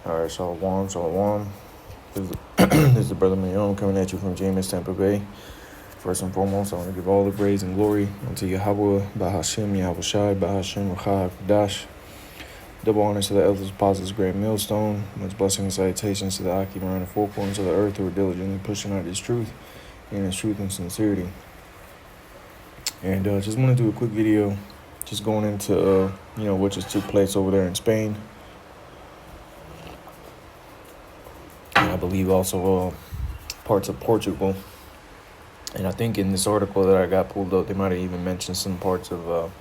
All right, shalom, shalom. This is the brother Mayon coming at you from James, Tampa Bay. First and foremost, I want to give all the praise and glory unto Yahweh, Bahashem, Yahweh Shai, Bahashem, Rachah, Kadash. Double honors to the elders, apostles, great millstone. Much blessing and salutations to the Aki around the four corners of the earth who are diligently pushing out this truth and its truth and sincerity. And just want to do a quick video, just going into what just took place over there in Spain. And I believe also parts of Portugal. And I think in this article that I got pulled up, they might have even mentioned some parts of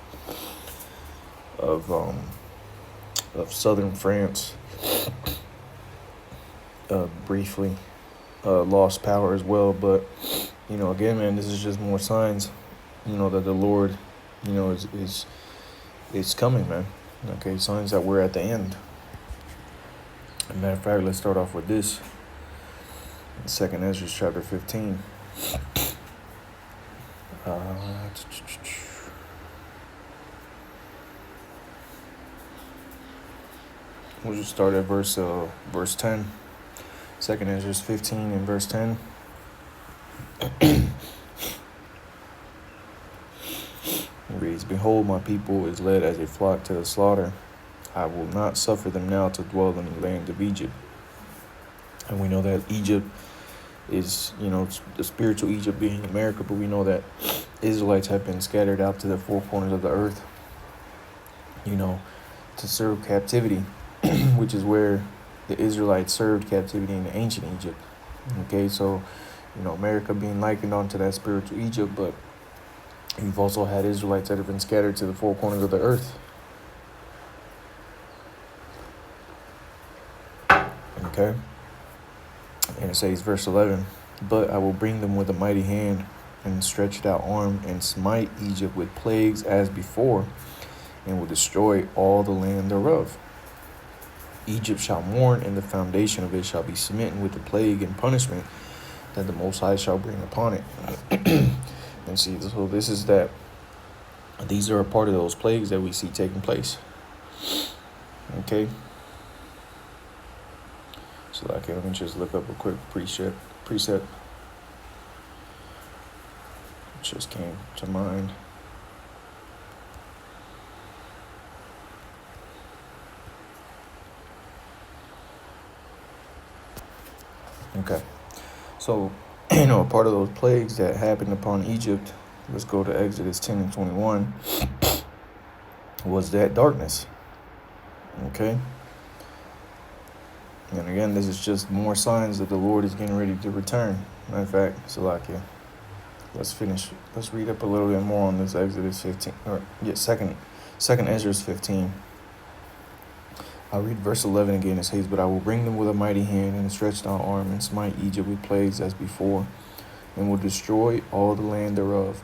southern France. Briefly lost power as well, but again, man, this is just more signs, that the Lord, is coming, man. Okay, signs that we're at the end. As a matter of fact, let's start off with this. 2nd Ezra chapter 15. We'll just start at verse 10. 2nd Ezra 15 and verse 10. It reads, "Behold, my people is led as a flock to the slaughter. I will not suffer them now to dwell in the land of Egypt." And we know that Egypt is, the spiritual Egypt being America, but we know that Israelites have been scattered out to the four corners of the earth, to serve captivity, which is where the Israelites served captivity in the ancient Egypt. Okay, so, America being likened onto that spiritual Egypt, but you've also had Israelites that have been scattered to the four corners of the earth. Okay. And it says, verse 11, "But I will bring them with a mighty hand and stretched out arm and smite Egypt with plagues as before, and will destroy all the land thereof. Egypt shall mourn, and the foundation of it shall be smitten with the plague and punishment that the Most High shall bring upon it." And see, so this is that. These are a part of those plagues that we see taking place. Okay. So let me just look up a quick precept. Just came to mind. Okay. So, a part of those plagues that happened upon Egypt, let's go to Exodus 10 and 21, was that darkness. Okay. And again, this is just more signs that the Lord is getting ready to return. Matter of fact, Salakia, let's read up a little bit more on this Exodus 15, second Ezra 15. I'll read verse 11 again. It says, "But I will bring them with a mighty hand and a stretched out arm and smite Egypt with plagues as before, and will destroy all the land thereof.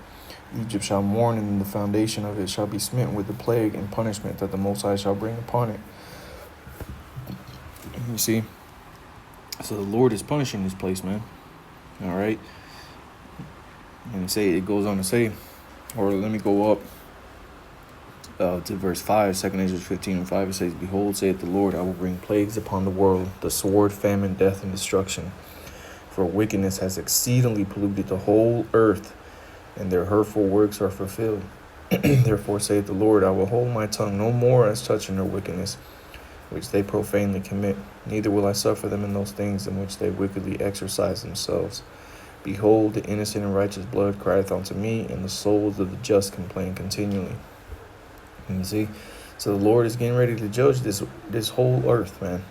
Egypt shall mourn, and the foundation of it shall be smitten with the plague and punishment that the Most High shall bring upon it." You see? So the Lord is punishing this place, man. All right? And it goes on to say, or let me go up to verse 5, 2nd Ezra 15 and 5. It says, "Behold, saith the Lord, I will bring plagues upon the world, the sword, famine, death, and destruction. For wickedness has exceedingly polluted the whole earth, and their hurtful works are fulfilled. Therefore saith the Lord, I will hold my tongue no more as touching their wickedness, which they profanely commit. Neither will I suffer them in those things in which they wickedly exercise themselves. Behold, the innocent and righteous blood crieth unto me, and the souls of the just complain continually." And you see, so the Lord is getting ready to judge this whole earth, man,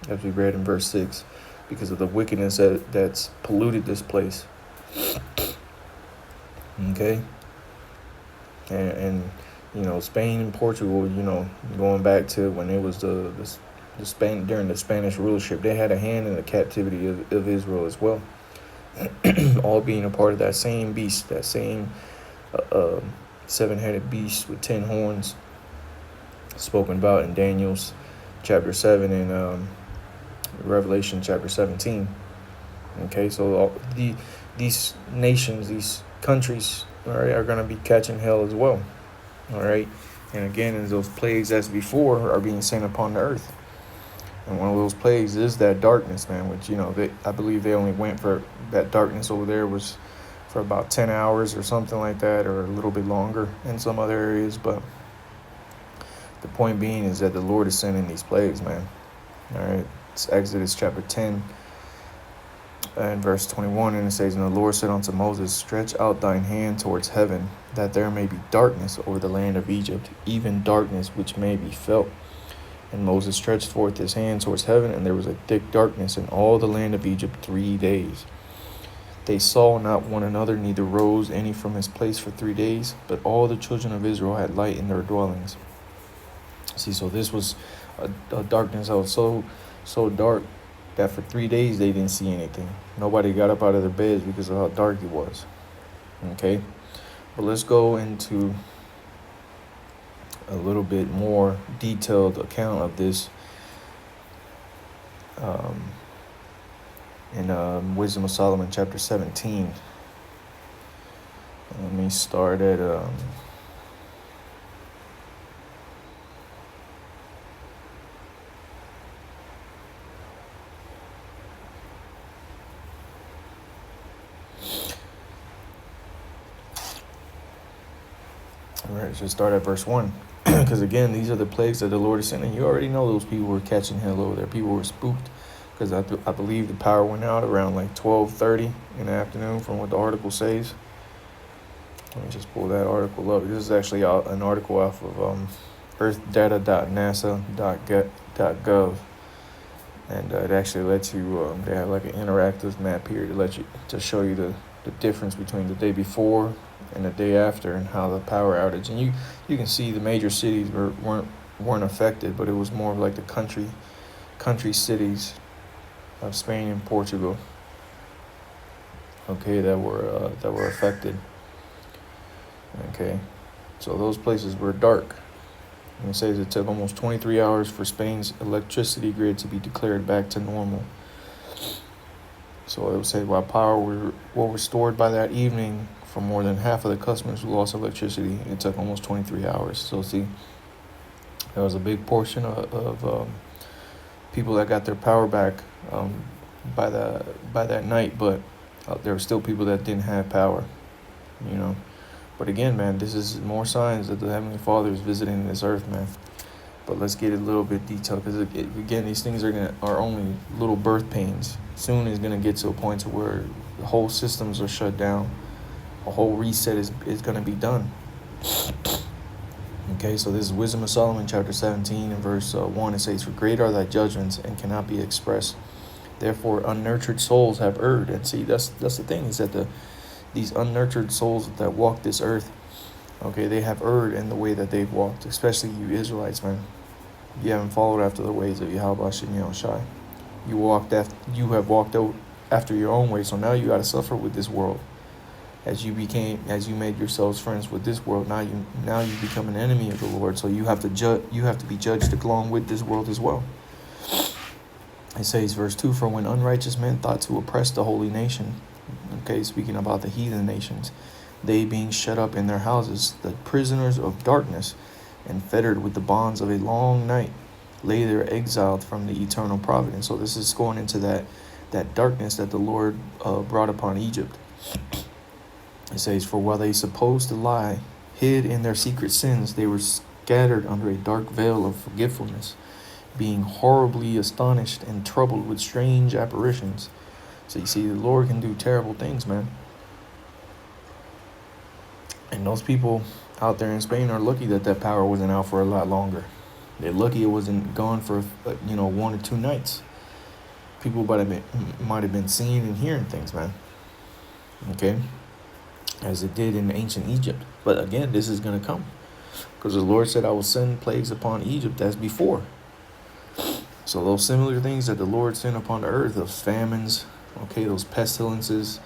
as we read in verse 6, because of the wickedness that's polluted this place. Okay? And Spain and Portugal, going back to when it was the Spain during the Spanish rulership, they had a hand in the captivity of Israel as well. All being a part of that same beast, that same seven-headed beast with 10 horns, spoken about in Daniel's chapter 7 and Revelation chapter 17. Okay, so these nations, these countries, all right, are going to be catching hell as well. All right. And again, as those plagues as before are being sent upon the earth. And one of those plagues is that darkness, man, which, I believe they only went for that darkness over there was for about 10 hours or something like that, or a little bit longer in some other areas. But the point being is that the Lord is sending these plagues, man. All right. It's Exodus chapter 10 and verse 21. And it says, "And the Lord said unto Moses, Stretch out thine hand towards heaven, that there may be darkness over the land of Egypt, even darkness which may be felt. And Moses stretched forth his hand towards heaven, and there was a thick darkness in all the land of Egypt 3 days. They saw not one another, neither rose any from his place for 3 days, but all the children of Israel had light in their dwellings." See, so this was a darkness that was so dark that for 3 days they didn't see anything. Nobody got up out of their beds because of how dark it was. Okay, but let's go into a little bit more detailed account of this in Wisdom of Solomon chapter 17. Let me start at all right, so start at verse 1. Because again, these are the plagues that the Lord is sending. You already know those people were catching hell over there. People were spooked because I believe the power went out around like 12:30 in the afternoon from what the article says. Let me just pull that article up. This is actually an article off of earthdata.nasa.gov. And it actually lets you, they have like an interactive map here to show you the difference between the day before and the day after and how the power outage. And you can see the major cities weren't affected, but it was more of like the country cities of Spain and Portugal, okay, that were affected. Okay, so those places were dark. And it says it took almost 23 hours for Spain's electricity grid to be declared back to normal. So it would say while power were restored by that evening for more than half of the customers who lost electricity, it took almost 23 hours. So see, there was a big portion of people that got their power back by that night, but there were still people that didn't have power, But again, man, this is more signs that the Heavenly Father is visiting this earth, man. But let's get a little bit detailed, because again, these things are only little birth pains. Soon it's gonna get to a point to where the whole systems are shut down. A whole reset is gonna be done. Okay, so this is Wisdom of Solomon, chapter 17, and verse 1. It says, "For great are thy judgments, and cannot be expressed. Therefore, unnurtured souls have erred." And see, that's the thing, is that these unnurtured souls that walk this earth, okay, they have erred in the way that they've walked, especially you Israelites, man. You haven't followed after the ways of Yahweh Shem Yahushai. You have walked out after your own way, so now you got to suffer with this world. As you made yourselves friends with this world, now you become an enemy of the Lord. So you have to be judged along with this world as well. It says, verse 2, "For when unrighteous men thought to oppress the holy nation," okay, speaking about the heathen nations, "they being shut up in their houses, the prisoners of darkness, and fettered with the bonds of a long night, lay there exiled from the eternal providence." So this is going into that darkness that the Lord brought upon Egypt. It says, "For while they supposed to lie hid in their secret sins, they were scattered under a dark veil of forgetfulness, being horribly astonished and troubled with strange apparitions." So you see, the Lord can do terrible things, man. And those people out there in Spain are lucky that power wasn't out for a lot longer. They're lucky it wasn't gone for 1 or 2 nights. People might have been seeing and hearing things, man. Okay, as it did in ancient Egypt. But again, this is going to come, because the Lord said, "I will send plagues upon Egypt as before." So those similar things that the Lord sent upon the earth, those famines, okay, those pestilences,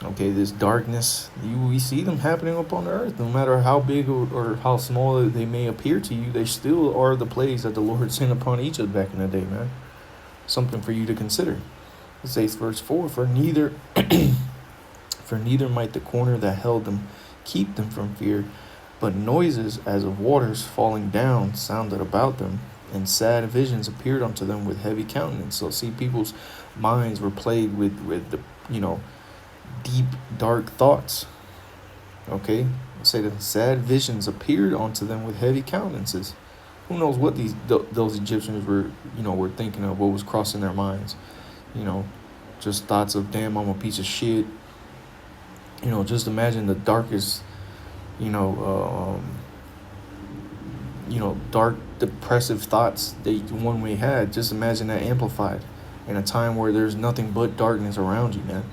okay, this darkness, we see them happening upon the earth. No matter how big or how small they may appear to you, they still are the plagues that the Lord sent upon Egypt back in the day, man. Something for you to consider. It says, verse 4, "For neither might the corner that held them keep them from fear, but noises as of waters falling down sounded about them, and sad visions appeared unto them with heavy countenance. So see, people's minds were plagued with the, deep, dark thoughts. Okay? Say the sad visions appeared unto them with heavy countenances. Who knows what those Egyptians were thinking of, what was crossing their minds. Just thoughts of, damn, I'm a piece of shit. Just imagine the darkest, dark, depressive thoughts that one may had. Just imagine that amplified in a time where there's nothing but darkness around you, man.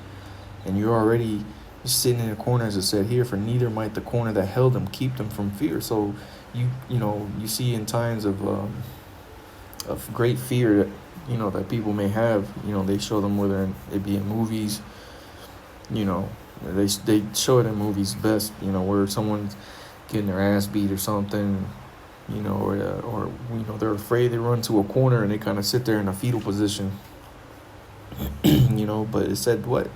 And you're already sitting in a corner, as it said here, for neither might the corner that held them keep them from fear. So you see in times of great fear that that people may have, they show them, whether it be in movies, they show it in movies best, where someone's getting their ass beat or something, or they're afraid, they run to a corner and they kind of sit there in a fetal position. But it said what?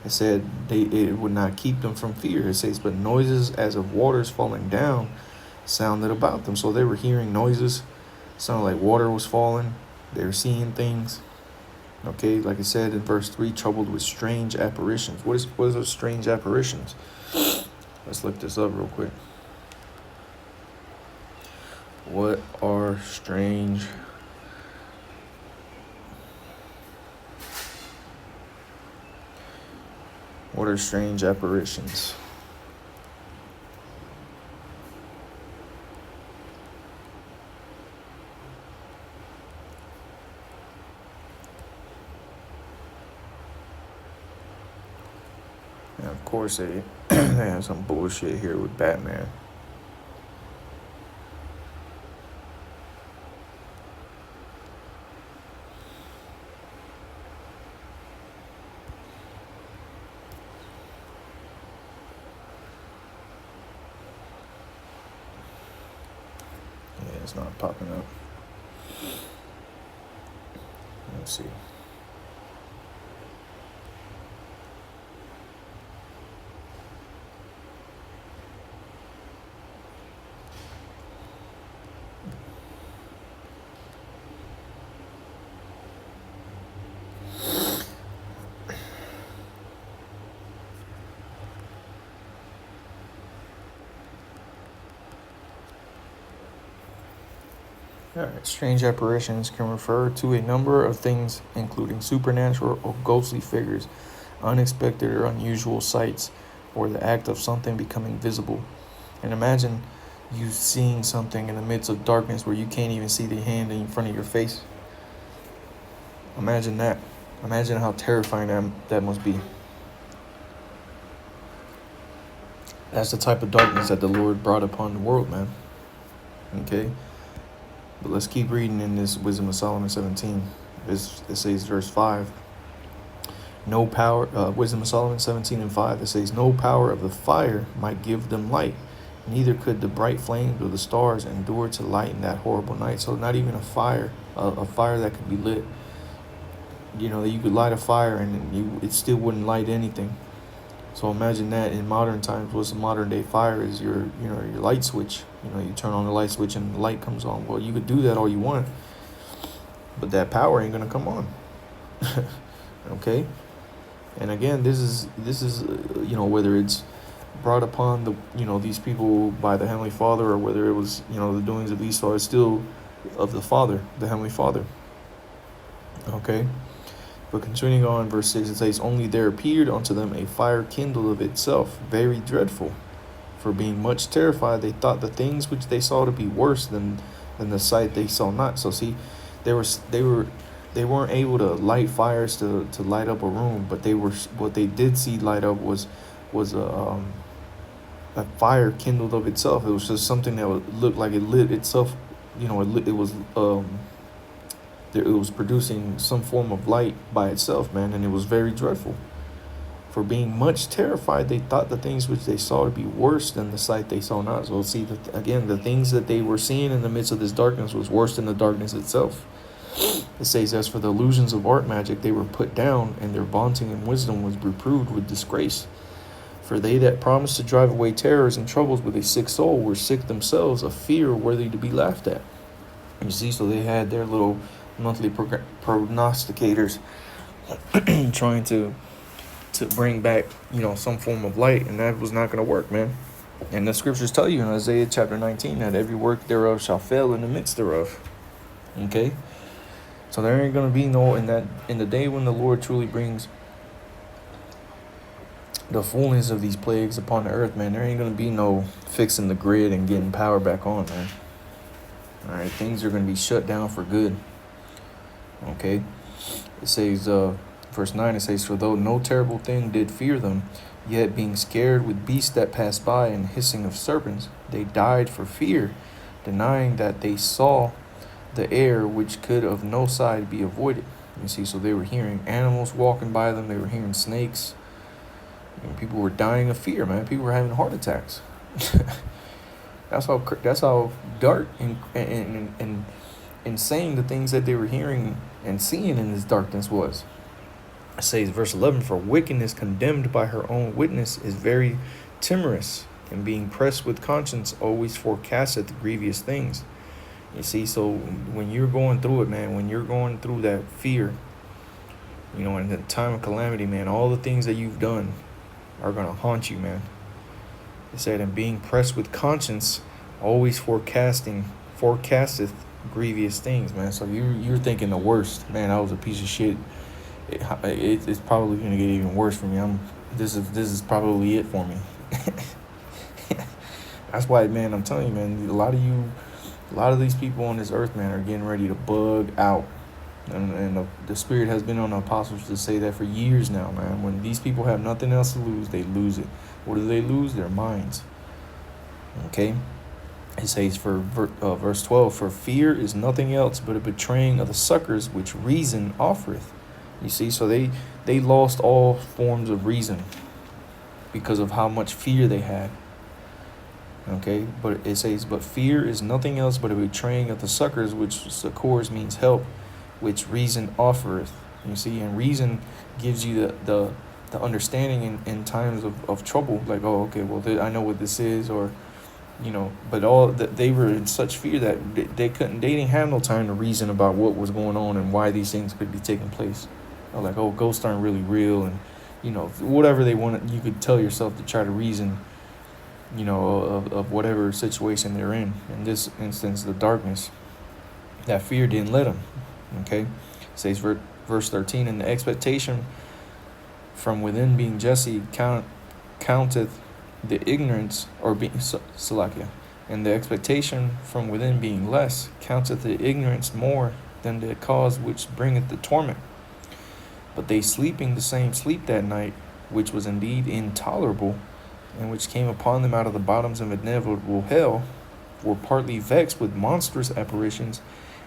It said it would not keep them from fear. It says, but noises as of waters falling down sounded about them. So they were hearing noises, sounded like water was falling. They were seeing things. Okay, like it said in verse 3, troubled with strange apparitions. What is those strange apparitions? Let's look this up real quick. What are strange? What are strange apparitions? And of course, they have some bullshit here with Batman. Yeah, it's not popping up. Let's see. All right. Strange apparitions can refer to a number of things, including supernatural or ghostly figures, unexpected or unusual sights, or the act of something becoming visible. And imagine you seeing something in the midst of darkness where you can't even see the hand in front of your face. Imagine that. Imagine how terrifying that must be. That's the type of darkness that the Lord brought upon the world, man. Okay? But let's keep reading in this Wisdom of Solomon 17. It says, verse 5. No power, Wisdom of Solomon 17 and 5. It says, no power of the fire might give them light. Neither could the bright flames of the stars endure to lighten that horrible night. So not even a fire that could be lit. You could light a fire and it still wouldn't light anything. So imagine that in modern times. What's a modern day fire is your light switch. You turn on the light switch and the light comes on. Well, you could do that all you want, but that power ain't gonna come on. Okay. And again, this is whether it's brought upon these people by the Heavenly Father, or whether it was the doings of Esau, it's still of the Father, the Heavenly Father. Okay. But continuing on, verse 6, it says, only there appeared unto them a fire kindled of itself, very dreadful. For being much terrified, they thought the things which they saw to be worse than the sight they saw not. So see, they weren't able to light fires to light up a room, but what they did see light up was a fire kindled of itself. It was just something that would look like it lit itself. It was producing some form of light by itself, man, and it was very dreadful. For being much terrified, they thought the things which they saw to be worse than the sight they saw not. So see, again, the things that they were seeing in the midst of this darkness was worse than the darkness itself. It says, as for the illusions of art magic, they were put down, and their vaunting in wisdom was reproved with disgrace. For they that promised to drive away terrors and troubles with a sick soul were sick themselves, of fear worthy to be laughed at. You see, so they had their little monthly prognosticators trying to bring back, some form of light, and that was not going to work, man. And the scriptures tell you in Isaiah chapter 19 that every work thereof shall fail in the midst thereof. Okay? So there ain't going to be no, in the day when the Lord truly brings the fullness of these plagues upon the earth, man, there ain't going to be no fixing the grid and getting power back on, man. All right, things are going to be shut down for good. Okay? It says, verse 9, it says, for though no terrible thing did fear them, yet being scared with beasts that passed by and hissing of serpents, they died for fear, denying that they saw the air which could of no side be avoided. You see, so they were hearing animals walking by them. They were hearing snakes. And people were dying of fear, man. People were having heart attacks. That's how dark and insane the things that they were hearing and seeing in this darkness was. It says, verse 11, for wickedness condemned by her own witness is very timorous, and being pressed with conscience always forecasteth grievous things. You see, so when you're going through it, man, when you're going through that fear, in the time of calamity, man, all the things that you've done are going to haunt you, man. It said, and being pressed with conscience always forecasteth grievous things, man. So you're thinking the worst, man. I was a piece of shit. It's probably gonna get even worse for me. This is probably it for me. That's why, man, I'm telling you, man, a lot of these people on this earth, man, are getting ready to bug out. And the Spirit has been on the apostles to say that for years now, man. When these people have nothing else to lose, they lose it. What do they lose? Their minds. Okay? It says for verse 12, for fear is nothing else but a betraying of the succors which reason offereth. You see, so they lost all forms of reason because of how much fear they had. Okay, but it says, but fear is nothing else but a betraying of the succors, which succors means help, which reason offereth. You see, and reason gives you the understanding in times of trouble. Like, oh, okay, well, I know what this is, or, but all that they were in such fear that they didn't have no time to reason about what was going on and why these things could be taking place. Like, oh, ghosts aren't really real, and whatever they wanted, you could tell yourself to try to reason, of whatever situation they're in. In this instance, the darkness, that fear didn't let them. Okay, it says verse 13, and the expectation from within being Jesse counteth the ignorance, or being Salakia, and the expectation from within being less counteth the ignorance more than the cause which bringeth the torment. But they sleeping the same sleep that night, which was indeed intolerable, and which came upon them out of the bottoms of inevitable hell, were partly vexed with monstrous apparitions,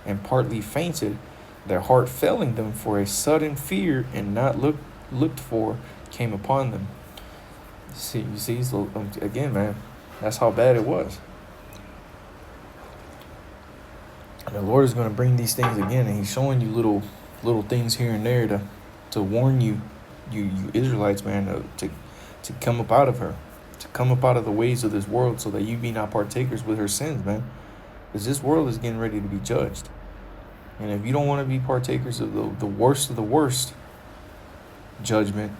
and partly fainted, their heart failing them for a sudden fear and not looked for came upon them. You see, so again, man, that's how bad it was. And the Lord is going to bring these things again, and He's showing you little things here and there to warn you Israelites, man, to come up out of her, to come up out of the ways of this world, so that you be not partakers with her sins, man. Because this world is getting ready to be judged. And if you don't want to be partakers of the worst of the worst judgment,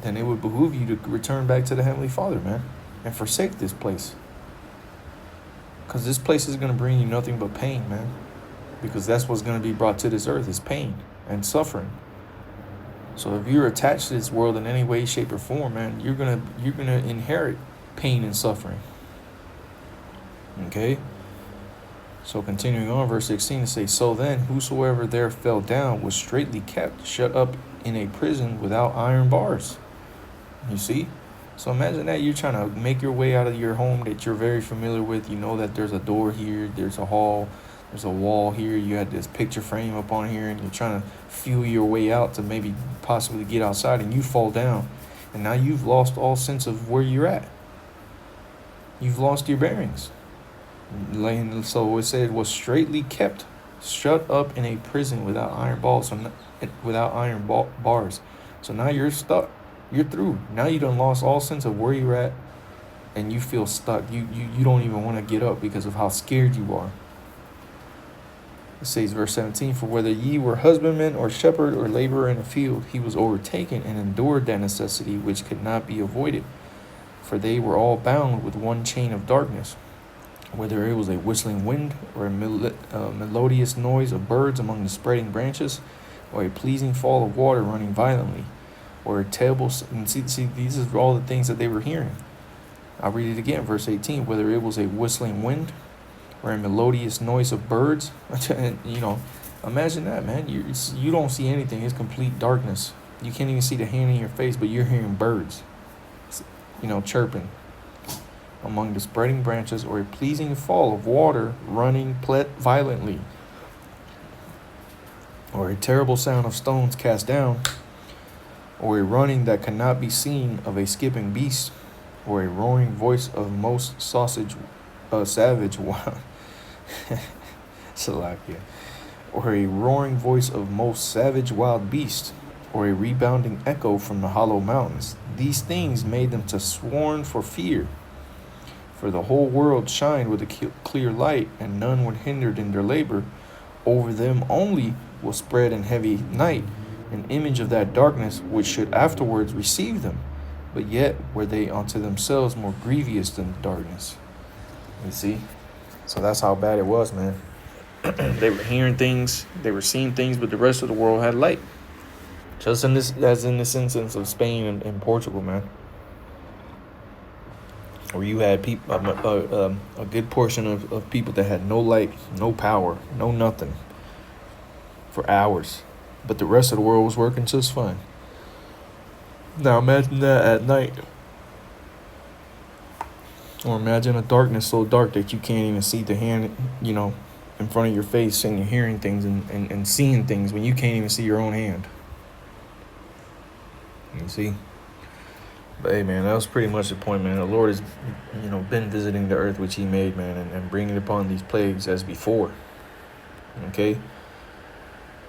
then it would behoove you to return back to the Heavenly Father, man, and forsake this place. Because this place is going to bring you nothing but pain, man. Because that's what's going to be brought to this earth, is pain and suffering. So if you're attached to this world in any way, shape, or form, man, you're gonna inherit pain and suffering. Okay? So continuing on, verse 16, it says, so then whosoever there fell down was straitly kept, shut up in a prison without iron bars. You see? So imagine that you're trying to make your way out of your home that you're very familiar with. You know that there's a door here, there's a hall, there's a wall here, you had this picture frame up on here, and you're trying to feel your way out to maybe possibly get outside, and you fall down. And now you've lost all sense of where you're at. You've lost your bearings. So it said, was straitly kept, shut up in a prison without iron bars. So now you're stuck. You're through. Now you done lost all sense of where you're at, and you feel stuck. You don't even want to get up because of how scared you are. It says, verse 17, for whether ye were husbandman or shepherd or laborer in a field, he was overtaken and endured that necessity which could not be avoided. For they were all bound with one chain of darkness, whether it was a whistling wind or a melodious noise of birds among the spreading branches, or a pleasing fall of water running violently, or a terrible. And see, these are all the things that they were hearing. I'll read it again, verse 18. Whether it was a whistling wind or a melodious noise of birds, and, imagine that, man. You don't see anything. It's complete darkness. You can't even see the hand in your face, but you're hearing birds, chirping among the spreading branches, or a pleasing fall of water running violently, or a terrible sound of stones cast down, or a running that cannot be seen of a skipping beast, or a roaring voice of most savage wild Salakia, or a roaring voice of most savage wild beast, or a rebounding echo from the hollow mountains. These things made them to sworn for fear. For the whole world shined with a clear light, and none were hindered in their labor. Over them only will spread in heavy night an image of that darkness which should afterwards receive them. But yet were they unto themselves more grievous than the darkness. You see? So that's how bad it was, man. They were hearing things, they were seeing things, but the rest of the world had light. Just as in this instance of Spain and Portugal, man. Where you had people, a good portion of people that had no light, no power, no nothing for hours. But the rest of the world was working just fine. Now imagine that at night. Or imagine a darkness so dark that you can't even see the hand, in front of your face, and you're hearing things and seeing things when you can't even see your own hand. You see? But hey, man, that was pretty much the point, man. The Lord has, been visiting the earth which he made, man, and bringing upon these plagues as before. Okay?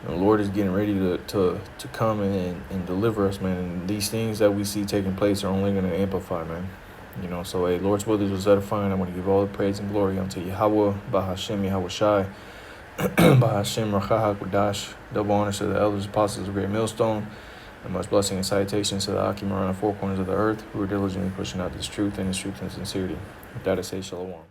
And the Lord is getting ready to come and deliver us, man. And these things that we see taking place are only going to amplify, man. So, hey, Lord's will is edifying. I want to give all the praise and glory unto Yahweh, Bahashem, Yahweh Shai, Bahashem, Rachaha, Kodash. Double honors to the elders, apostles of Great Millstone. And much blessing and salutations to the Akim around the four corners of the earth who are diligently pushing out this truth and sincerity. With that, I say shalom.